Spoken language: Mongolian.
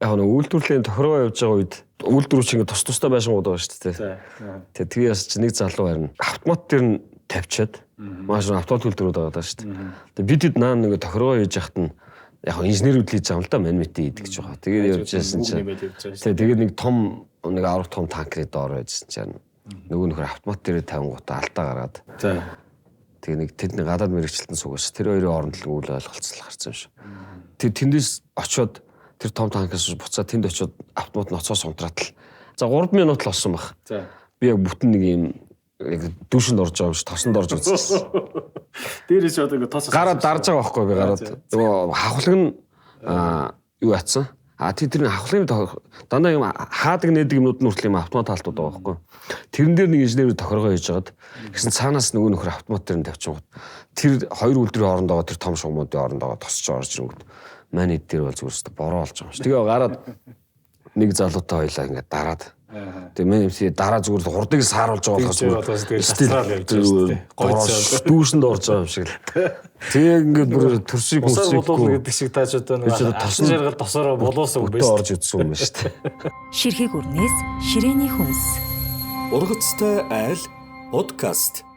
яг нэг үйлдвэрлэлийн тохиргоо явж байгаа үед үйлдвэрч ингээд тустай байшингууд байгаа шүү дээ. Тэгээ ясч нэг залуу харин автомат дээр нь тавьчаад маш автомат үйлдвэрүүд байгаа шүү дээ. Тэгээ бид наа нэг тохиргоо хийж яхад нь яг инженерүүд хийж байгаа юм л да манмитийн идэг гэж байгаа. Тэгээд явж яасан чинь тэгээд нэг том нэг 10 том танкерын доор байжсэн чинь нөгөө нөхөр автомат дээр 50 гутаа алдаа гаргаад. Тэгээ нэг тэдний гадаад мэрэгчлэлтэн сугаас тэр хоёрын хооронд л үйл ойлголцол гарсан юм шиг. Тэр тэндээс очиод тэр том танкаас буцаад тэнд очиод автомат ноцоос унтраатал. За 3 минут л болсон баг. Би яг бүтэн нэг юм яг дүүшинд орж байгаа юм шиг тосонд орж үзсэн. Дээрээс одоо ингээ тос гараад дарж байгаа байхгүй би гараад. Нөгөө хавхлаг нь юу атсан? Тэр хавхлагын дандаа юм хаадаг нээдэг юмнууд нь хүртэл юм автомат хаалтууд байгаа байхгүй. Тэрэн дээр нэг инженер тохиргоо хийж хагаад гэсэн цаанаас нөгөө нөхөр автомат дээр нь тавьчихсан. Тэр хоёр үйлдвэрийн хооронд байгаа тэр том шугамуудын хооронд байгаа тосч орж ирэнгүүт манай эд дээр бол зүгээрс бороо болж байгаа юм шиг. Тэгээ гараад нэг залуутай хоёлаа ингээ дараад. Тэгээ мен юмсий дараа зүгээр хурдыг сааруулж байгаа болохоос дүүшинд орж байгаа юм шиг л. Тэгээ ингээд бүр төрсийг болуулна гэдэг шиг тааж одоо нэг тосон жаргал тосороо болуулсан юм байна шүү дээ. Орж идсэн юм байна шүү дээ. Ширхэг үрнээс ширээний хүнс. Ургацтай айл подкаст.